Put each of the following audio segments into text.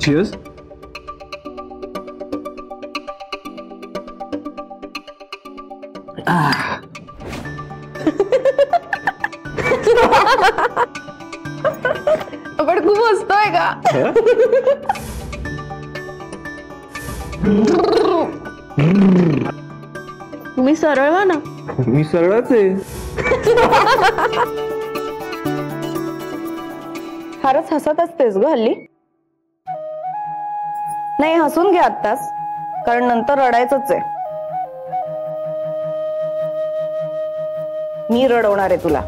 Cheers. आपण खूप हसतोय का? मी सरळ व्हा ना. मी सरळच आहे. फारच हसत असतेस ग हल्ली. नाही हसून घे आत्ताच, कारण नंतर रडायचंच आहे. मी रडवणार आहे तुला.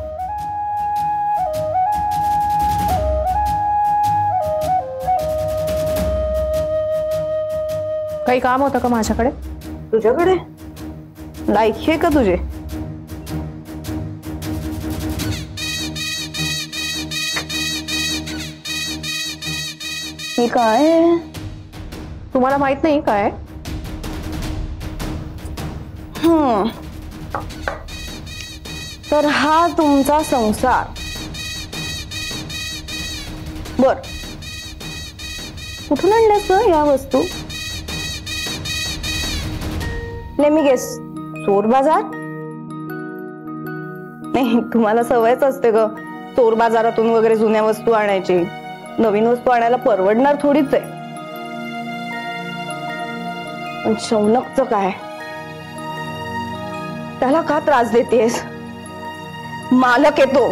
काही काम होतं का माझ्याकडे? तुझ्याकडे लायकी आहे का तुझे? हे काय? तुम्हाला माहित नाही काय? तर हा तुमचा संसार. बर, कुठून आणल्यास ग या वस्तू? नेहमी गेस चोर बाजार? नाही, तुम्हाला सवयच असते ग चोर बाजारातून वगैरे जुन्या वस्तू आणायची. नवीन वस्तू आणायला परवडणार थोडीच आहे. पण शौनकचं काय? त्याला का त्रास देतेस? मालक येतो,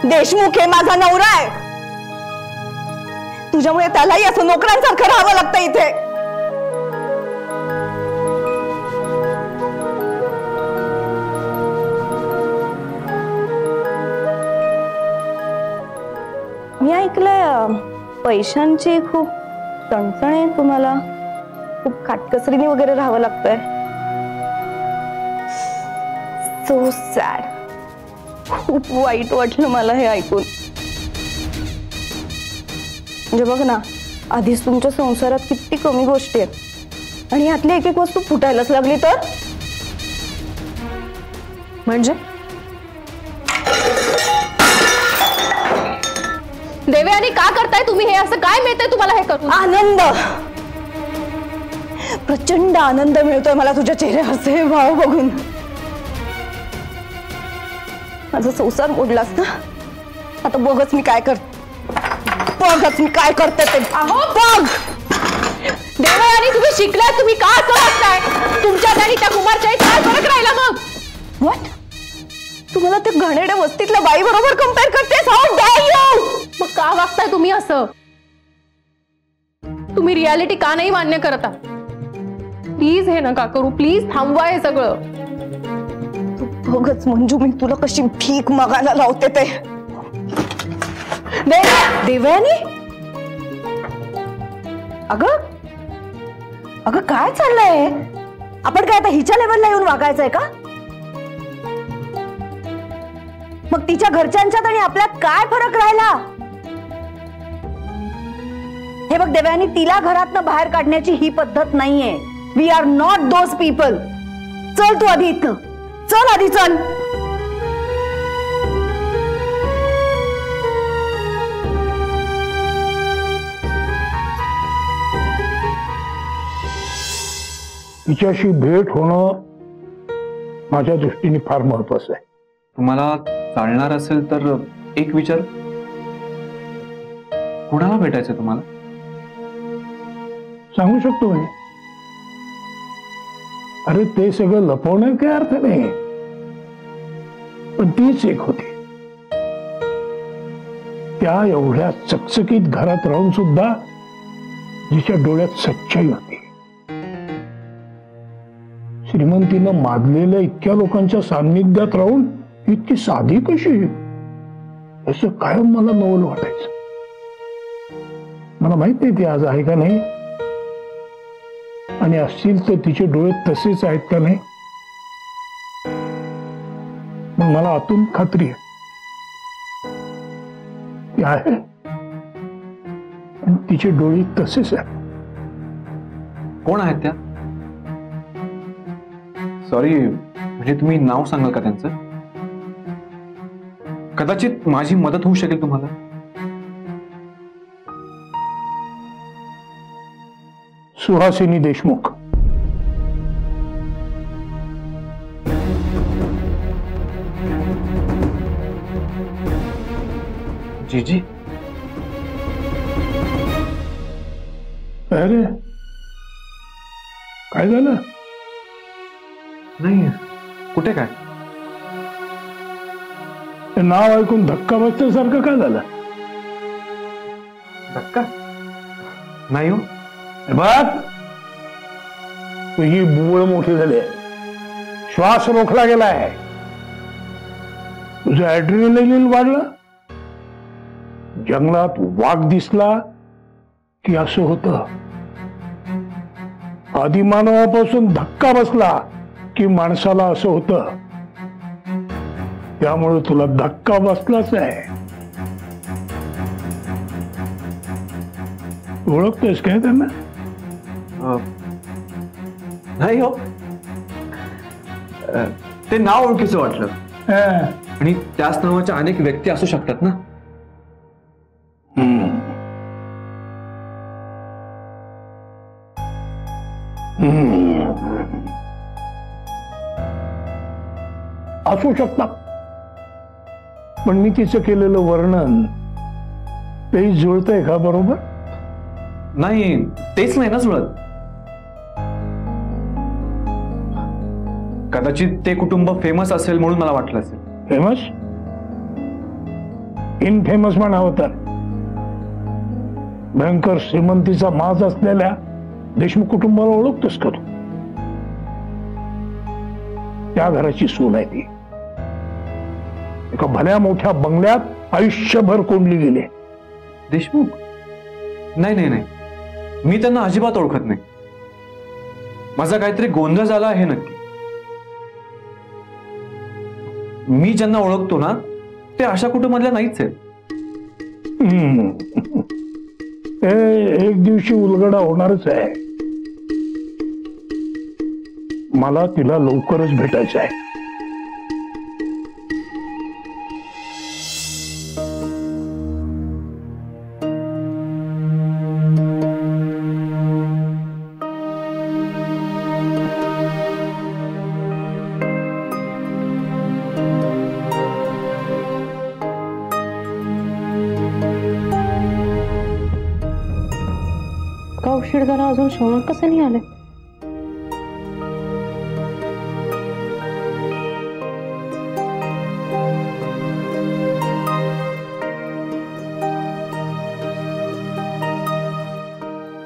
देशमुख आहे, माझा नवरा आहे. तुझ्यामुळे त्यालाही असं नोकरांसारखं राहावं लागतं इथे. मी ऐकलंय पैशांची खूप चणचण आहे तुम्हाला. खूप काटकसरीने वगैरे राहावं लागतंय. So sad. खूप वाईट वाटलं मला हे ऐकून. म्हणजे बघ ना, आधीच तुमच्या संसारात किती कमी गोष्टी आहेत आणि यातली एक एक वस्तू फुटायलाच लागली तर? म्हणजे देवयानी का करताय तुम्ही हे? असं काय मिळतंय तुम्हाला हे करून? आनंद, प्रचंड आनंद मिळतोय मला तुझ्या चेहऱ्यावरचे भाव बघून. माझा संसार मोडलास ना, आता बघच मी काय करते. बघच मी काय करते ते. अहो बघ देवयानी, तुम्ही शिकलात, तुम्ही का असं वागताय? तुमच्यात आणि त्या कुमारच्या काय फरक राहिला मग? व्हॉट? तुम्हाला ते घाणेरड्या वस्तीतल्या बाई बरोबर कंपेअर करतेस? How dare you! मग का वागताय तुम्ही असं? तुम्ही रियालिटी का नाही मान्य करता? प्लीज हे नका करू, प्लीज थांबवा हे सगळं. बघच मंजू, मी तुला कशी भीक मागायला लावते ते. देवयानी, अगं अगं काय चाललंय? आपण काय आता हिच्या लेवलला येऊन वागायचंय का? मग तिच्या घरच्यांच्यात आणि आपल्यात काय फरक राहिला? हे बघ देवयानी, तिला घरातनं बाहेर काढण्याची ही पद्धत नाहीये. We are not those people. चल तू आधी इथनं, चल आधी चल. तिच्याशी भेट होणं माझ्या दृष्टीने फार महत्वाचं आहे. तुम्हाला चालणार असेल तर एक विचार, कुणाला भेटायचं तुम्हाला? सांगू शकतो मी. अरे ते सगळं लपवण्यात काही अर्थ नाही, पण तीच एक होती. त्या एवढ्या चकचकीत घरात राहून सुद्धा जिच्या डोळ्यात सच्चाई होती. श्रीमंतीनं माजलेल्या इतक्या लोकांच्या सान्निध्यात राहून इतकी साधी कशी, असं कायम मला नवल वाटायचं. मला माहित नाही ती आज आहे का नाही, आणि असतील तर तिचे डोळे तसेच आहेत का नाही. मग मला आतून खात्री आहे ती आहे, आणि तिचे डोळे तसेच आहेत. कोण आहेत त्या? सॉरी, म्हणजे तुम्ही नाव सांगाल का त्यांचं? कदाचित माझी मदत होऊ शकेल तुम्हाला. सुहासिनी देशमुख. जीजी अरे काय झालं? नाही, कुठे काय? ते नाव ऐकून धक्का बसल्यासारखं काय झालं? धक्का नाही हो. बघ, तुझी बुबळ मोठी झाली, श्वास रोखला गेलाय, तुझं ऍड्रेनलिन वाढलं, जंगलात वाघ दिसला की असं होतं, आदिमानवापासून धक्का बसला की माणसाला असं होतं. त्यामुळे तुला धक्का बसलाच आहे. ओळखतोयस काय त्यांना? नाही हो. ते नाव ओळखीचं वाटलं. आणि त्याच नावाच्या अनेक व्यक्ती असू शकतात ना. असू शकतात, पण मी तिचं केलेलं वर्णन ते जुळतंय का बरोबर? नाही, तेच नाही ना जुळत. कदाचित ते कुटुंब फेमस असेल म्हणून मला वाटलं असेल. फेमस? इनफेमस म्हणावं तर भयंकर श्रीमंतीचा माज असलेल्या देशमुख कुटुंबाला ओळखतोस का तू? त्या घराची सून आहे ती. एका भल्या मोठ्या बंगल्यात आयुष्यभर कोंडली गेली. देशमुख? नाही नाही नाही, मी त्यांना अजिबात ओळखत नाही. माझा काहीतरी गोंधळ झाला आहे नक्की. मी ज्यांना ओळखतो ना ते अशा कुटुंबातल्या नाहीच आहेत. एक दिवशी उलगडा होणारच आहे. मला तिला लवकरच भेटायचं आहे. का उशीर झाला, अजून शौनक कसे नाही आले?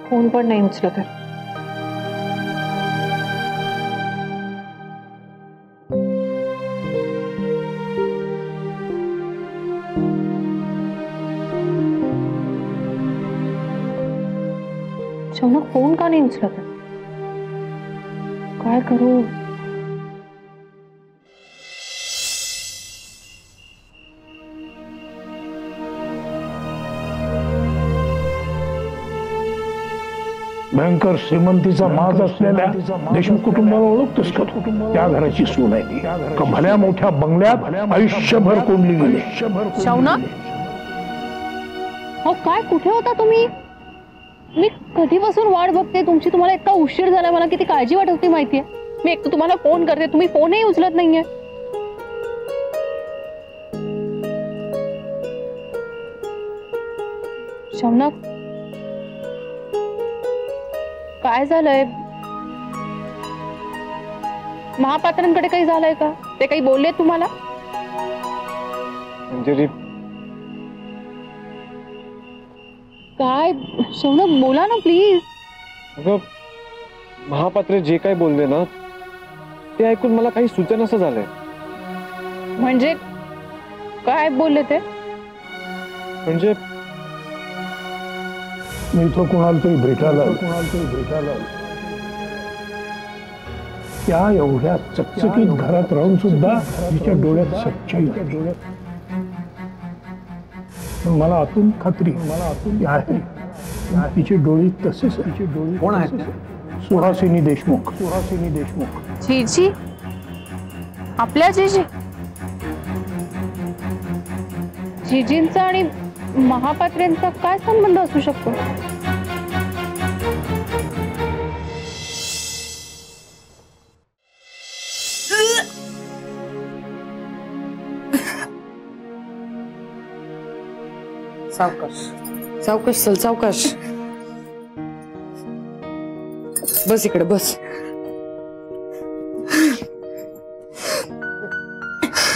फोन पण नाही उचलत आहे. शौनक फोन का नहीं उचलत है? काय करू? भयंकर श्रीमंतीचा माज असलेल्या देशमुख कुटुंबाला ओळखतोस का तू? त्या घराची सून आहे ती. एका भल्या मोठ्या बंगल्यात आयुष्यभर कोंडली गेली. शौनक, हो काय, कुठे होता तुम्ही? मी कधीपासून वाट बघते तुमची. तुम्हाला इतका उशीर झाला, मला किती काळजी वाटत होती माहितीये. मी एक तर तुम्हाला फोन करते, तुम्ही फोनही उचलत नाहीये. शौनक, काय झालंय? महापात्रांकडे काही झालंय का? ते काही बोलले तुम्हाला? अंजली, काय शौनक, बोला ना प्लीज. अगं महापात्रे जे काही बोलले ना ते ऐकून मला काही सुचेनासं झालंय. म्हणजे काय बोलले ते? म्हणजे मी तो कोणाला तरी भेटायला त्या एवढ्या चकचकीत घरात राहून सुद्धा तिच्या डोळ्यात सच्चाई मला आतून खात्री आहे. तिचे डोळे तसेच. तिचे डोळे कोण आहेत? सुहासिनी देशमुख. सुहासिनी देशमुख. जीजी? आपल्या जीजी? जीजींचा आणि महापात्रेंचा काय संबंध असू शकतो? सावकाश सावकाश चल सावकाश. बस इकडे बस.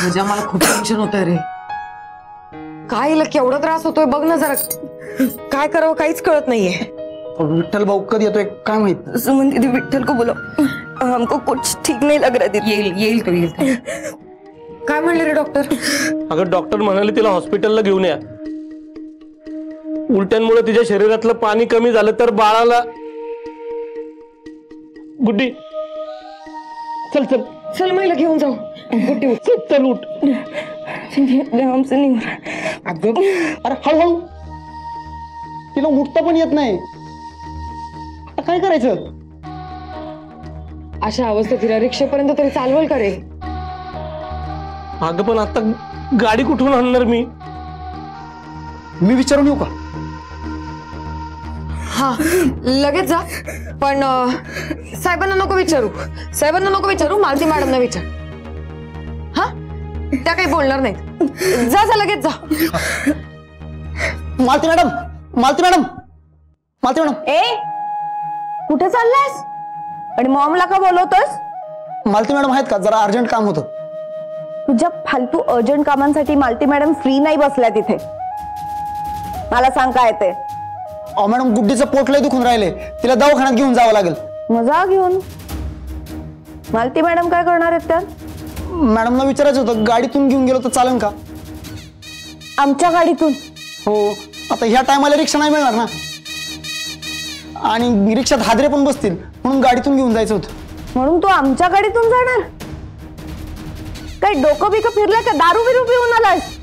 म्हणजे मला खूप टेन्शन होत रे. काय हिला केवढा त्रास होतोय बघ ना जरा. काय करावं काहीच कळत नाहीये. विठ्ठल भाऊ कधी येतोय काय माहित. सुमन दीदी विठ्ठल को बोलो, हमको कुछ ठीक नहीं लग रहा दीदी. येईल तो येईल. काय म्हणले रे डॉक्टर? अगं डॉक्टर म्हणाले तिला हॉस्पिटलला घेऊन या. उलट्यांमुळे तिच्या शरीरातलं पाणी कमी झालं तर बाळाला. गुड्डी चल चल चल महिला घेऊन जाऊ. गुड्डी उठ. चल चल उठ. आमचं नाही. अगं अरे हळूहळू, तिला उठता पण येत नाही. आता काय करायचं? अशा अवस्थेत तिला रिक्षेपर्यंत तरी चालवल का रे? अगं पण आता गाडी कुठून आणणार मी? मी विचारून येऊ का? हा लगेच जा. पण साहेबांना नको विचारू. साहेबांना नको विचारू. मालती मॅडमना विचार. हा त्या काही बोलणार नाहीत. जा जा लगेच जा. Malati madam, Malati madam, Malati madam. ए कुठे चाललास आणि मॉमला का बोलवतोस? मालती मॅडम आहेत का? जरा अर्जंट काम होतं. तुझ्या फालतू अर्जंट कामांसाठी मालती मॅडम फ्री नाही बसल्या तिथे. मला सांग काय ते. अहो मॅडम, गुड्डीचं पोट लय दुखून राहिले. तिला दवाखान्यात घेऊन जावं लागेल. मजा घेऊन मालती मॅडम काय करणार आहेत त्या? मॅडमला विचारायचं होतं गाडीतून घेऊन गेलो तर चालेल का? आमच्या गाडीतून? हो, आता ह्या टायमाला रिक्षा नाही मिळणार ना, आणि रिक्षात हादरे पण बसतील, म्हणून गाडीतून घेऊन जायचं होतं. म्हणून तू आमच्या गाडीतून जाणार? काही डोकं बिकं फिरलं का? दारू बिरू पिऊन आलास?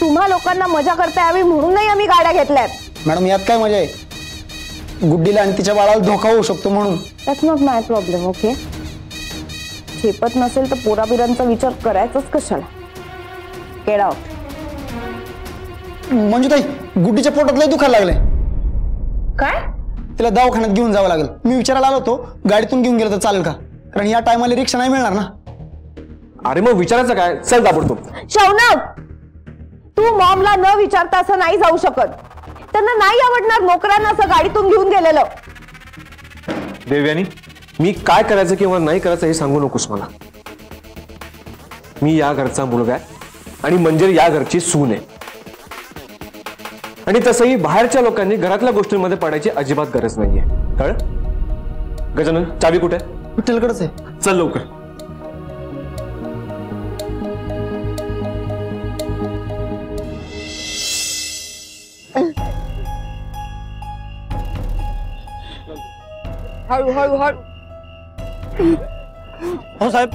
तुम्हा लोकांना मजा करता यावी म्हणून नाही आम्ही गाड्या घेतल्यात. मॅडम यात काय मजा आहे? गुड्डीला आणि तिच्या बाळाला धोका होऊ शकतो म्हणून. That's not my problem. Okay, झेपत नसेल तर पोराबिरांचा विचार करायचाच कशाला? Get out. मंजुताई, गुड्डीच्या पोटात लय दुखायला लागलंय. काय? तिला दवाखान्यात घेऊन जावं लागेल. मी विचारायला आलो होतो गाडीतून घेऊन गेलं तर चालेल का, कारण या टायमाला रिक्षा नाही मिळणार ना. अरे मग विचारायचं काय? चल ताबडतोब. शौनक, तू मॉमला न विचारता असं नाही जाऊ शकत. त्यांना नाही आवडणार नोकरांना असं गाडीतून घेऊन गेलेलं. देवयानी, मी काय करायचं किंवा नाही करायचं हे सांगू नकोस मला. मी या घरचा मुलगा आहे आणि मंजिरी या घरची सून आहे. आणि तसंही बाहेरच्या लोकांनी घरातल्या गोष्टींमध्ये पडायची अजिबात गरज नाहीये. कळ? गजानन, चावी कुठे? विठ्ठलकडेच आहे. चल लवकर. हळू हळू हळू. हो साहेब,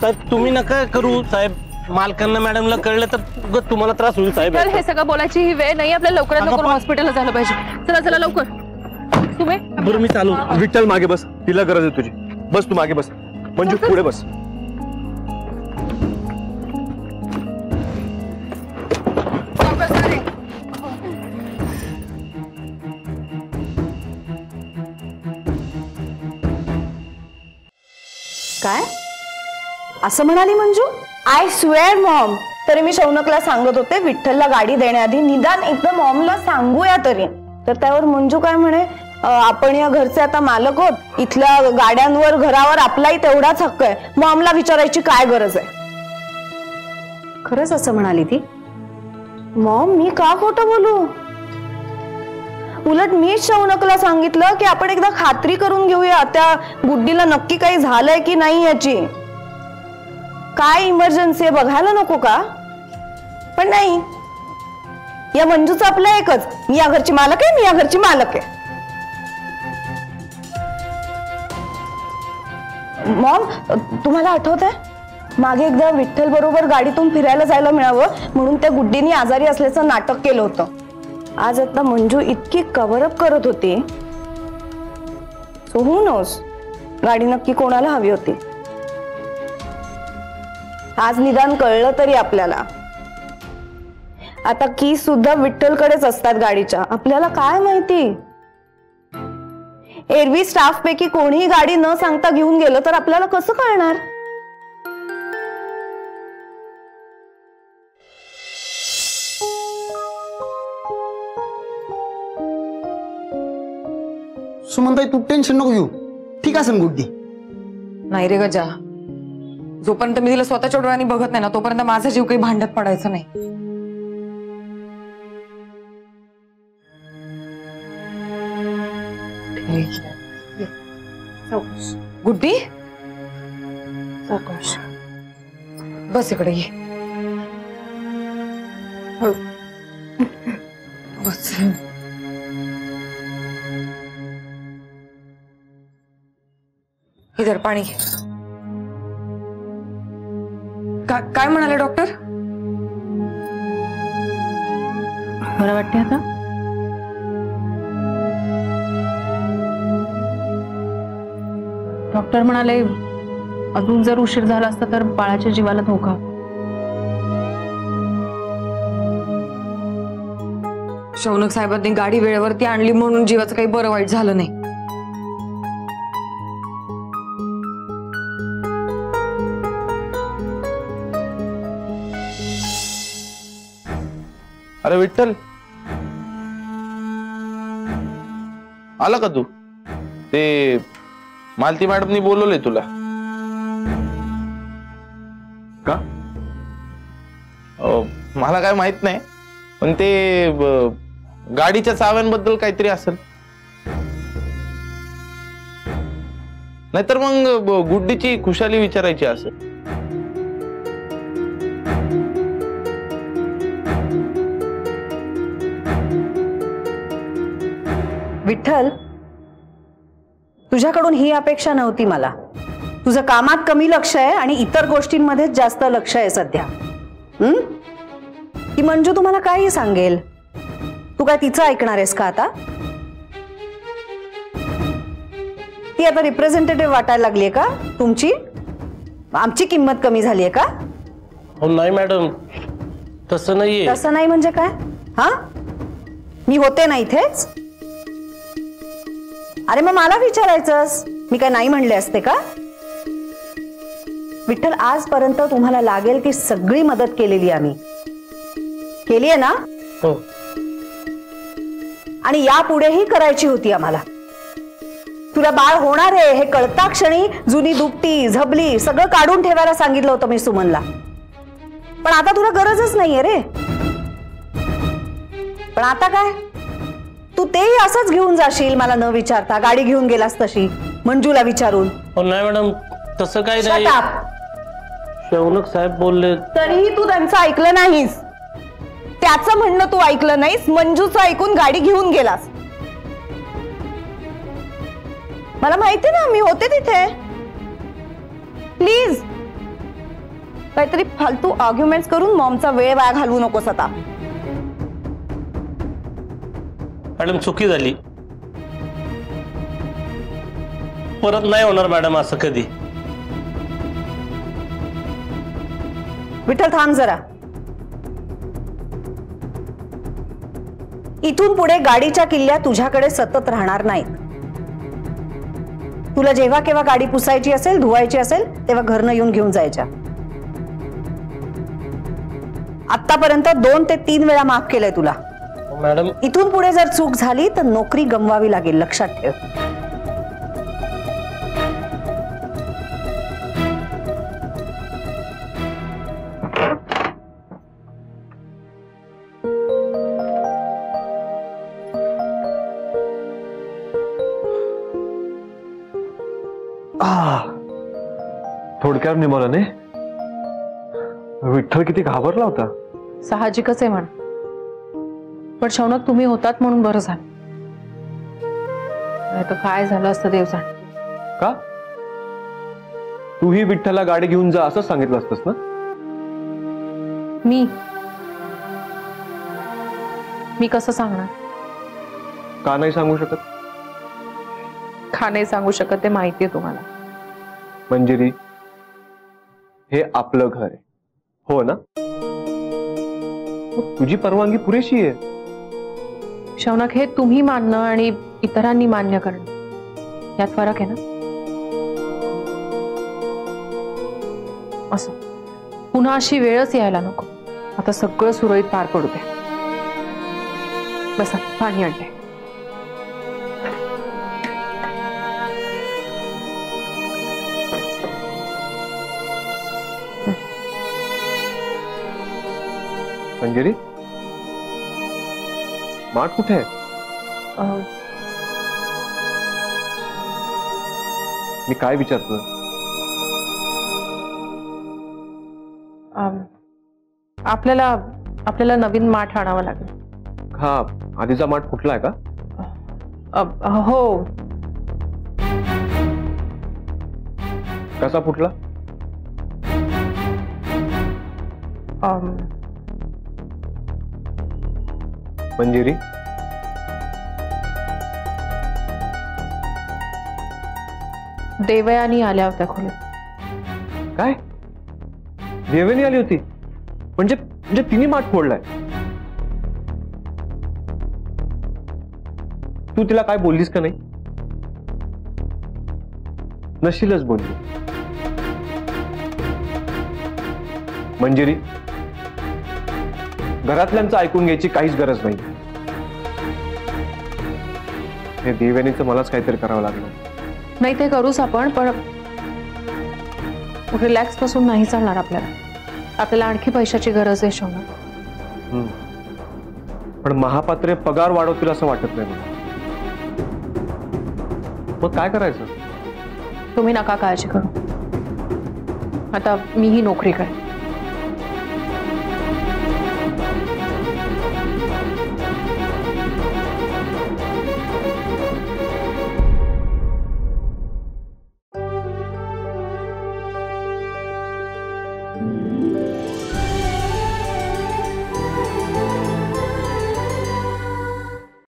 साहेब तुम्ही नका करू साहेब. मालकांना मॅडमला कळलं तर तुम्हाला त्रास होईल साहेब. तर हे सगळं बोलायची ही वेळ नाही. आपल्याला लवकरात लवकर हॉस्पिटलला झालं पाहिजे. चला चला लवकर. तुम्ही बरं मी चालू. विठ्ठल मागे बस, तिला गरज आहे तुझी. बस तू मागे बस. मंजू पुढे बस. काय असं म्हणाली मंजू? I swear Maugham. तरी मी शौनकला सांगत होते विठ्ठलला गाडी देण्याआधी निदान एकदा मॉमला सांगूया तरी. तर त्यावर मंजू काय म्हणे, आपण या घरचे आता मालक आहोत, इथल्या गाड्यांवर घरावर आपलाही तेवढाच हक्क आहे, मॉमला विचारायची काय गरज आहे. खरंच असं म्हणाली ती? मॉम, मी का खोटं बोलू? उलट मीच शौनकला सांगितलं की आपण एकदा खात्री करून घेऊया त्या गुड्डीला नक्की काही झालंय की नाही याची. काय इमर्जन्सी आहे बघायला नको का? पण नाही, या मंजूचं आपलं एकच, मी या घरची मालक आहे, मी या घरची मालक आहे. मॉम, तुम्हाला आठवत आहे मागे एकदा विठ्ठल बरोबर गाडीतून फिरायला जायला मिळावं म्हणून त्या गुड्डीने आजारी असल्याचं नाटक केलं होतं. आज आता मंजू इतकी कव्हरअप करत होती. सो हू नोस गाडी नक्की कोणाला हवी होती. आज निदान कळलं तरी आपल्याला. आता की सुद्धा विठ्ठलकडेच असतात गाडीच्या. आपल्याला काय माहिती, एरवी स्टाफ पैकी कोणीही गाडी न सांगता घेऊन गेलं तर आपल्याला कसं कळणार? म्हणताय तू टेन्शन नको घेऊ, ठीक असेल गुड्डी. नाही रे गजा, जोपर्यंत मी तिला स्वतःच्या डोळ्यांनी बघत नाही ना तोपर्यंत माझा जीव काही भांडत पडायचं नाही. गुड्डी बस इकडे ये. बस. इधर पाणी. काय म्हणाले डॉक्टर? बरं वाटते आता? डॉक्टर म्हणाले अजून जर उशीर झाला असता तर बाळाच्या जीवाला धोका. शौनक साहेबांनी गाडी वेळेवरती आणली म्हणून जीवाचं काही बरं वाईट झालं नाही. अरे विठ्ठल, आला का तू? ते मालती मॅडमनी बोलवलंय तुला. का? मला काय माहित नाही, पण ते गाडीच्या चाव्यांबद्दल काहीतरी असेल. नाहीतर मग गुड्डीची खुशाली विचारायची असेल. विठ्ठल, तुझ्याकडून ही अपेक्षा नव्हती मला. तुझं कामात कमी लक्ष आहे आणि इतर गोष्टींमध्येच जास्त लक्ष आहे सध्या. ती मंजू तुम्हाला काही सांगेल, तू काय तिचं ऐकणार आहेस का आता? ती आता रिप्रेझेंटेटिव्ह वाटायला लागलीये का तुमची? आमची किंमत कमी झालीये का? हो नाही मॅडम, तसं नाहीये. तसं नाही म्हणजे काय? हा, मी होते ना इथेच. अरे मग मला विचारायचंस, मी काय नाही म्हणले असते का? विठ्ठल, आजपर्यंत तुम्हाला लागेल ती सगळी मदत केलेली आम्ही. केली आहे ना? हो. आणि यापुढेही करायची होती आम्हाला. तुला बाळ होणार आहे हे कळता क्षणी जुनी दुपटी झबली सगळं काढून ठेवायला सांगितलं होतं मी सुमनला. पण आता तुला गरजच नाहीये रे. पण आता काय, तू तेही असंच घेऊन जाशील मला न विचारता, गाडी घेऊन गेलास तशी मंजूला विचारून. हो नाही मॅडम, तसं काही नाही. Shut up. शौनक साहेब बोलले तरीही तू त्यांचं ऐकलं नाहीस. त्याचं म्हणणं तू ऐकलं नाहीस, मंजूचं ऐकून गाडी घेऊन गेलास. मला माहिती ना, मी होते तिथे. प्लीज काहीतरी फालतू आर्ग्युमेंट्स करून मॉमचा वेळ वाया घालवू नकोस आता. मॅडम चुकी झाली, परत नाही होणार मॅडम असं कधी. विठ्ठल थांब जरा. इथून पुढे गाडीच्या किल्ल्या तुझ्याकडे सतत राहणार नाहीत. तुला जेव्हा केव्हा गाडी पुसायची असेल, धुवायची असेल तेव्हा घरनं येऊन घेऊन जायच्या. आतापर्यंत 2 ते 3 वेळा माफ केलंय तुला. मॅडम इथून पुढे जर चूक झाली तर नोकरी गमवावी लागेल, लक्षात ठेव. थोडक्यात निमोला ने विठ्ठल किती घाबरला होता. साहजिकच आहे म्हणा, पण शौनक तुम्ही होतात म्हणून बरं झालं. नाही तर काय झालं असतं देव जाणे. का? तूही विठ्ठलला गाडी घेऊन जा असं सांगितलं असतंस ना? मी कसं सांगणार? का नाही सांगू शकत? का नाही सांगू शकत ते माहितीये तुम्हाला. मंजिरी, हे आपलं घर आहे, हो ना? तुझी परवानगी पुरेशी आहे. शौनक, हे तुम्ही मानणं आणि इतरांनी मान्य करणं यात फरक आहे ना. असं पुन्हा अशी वेळच यायला नको. आता सगळं सुरळीत पार पडू दे. बसा, पाणी आणते. मंजिरी, माठ कुठे आहे? मी काय विचारतोय? आपल्याला नवीन माठ आणावा लागेल. हा, आधीचा माठ फुटला आहे का? हो. कसा फुटला? मंजिरी, देवयानी आल्या होत्या खोलीत. काय? देवेनी आली होती? म्हणजे तिने माठ फोडलाय? तू तिला काय बोललीस का नाही? नशीलच बोलली. मंजिरी, घरातल्यांचं ऐकून घ्यायची काहीच गरज नाही. हे देवयानीचं मलाच काहीतरी करावं लागलं. नाही ते करूच आपण, पण रिलॅक्स पासून नाही चालणार आपल्याला आणखी पैशाची गरज आहे शौनक. पण महापात्रे पगार वाढवतील असं वाटत नाही मला. मग काय करायचं? तुम्ही नका काळजी करू, आता मीही नोकरी करेन.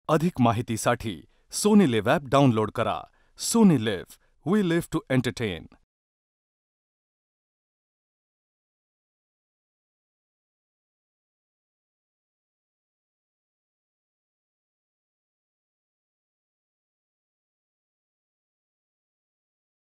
अधिक माहितीसाठी सोनी लिव्ह ॲप डाउनलोड करा. Sony Liv, we live to entertain.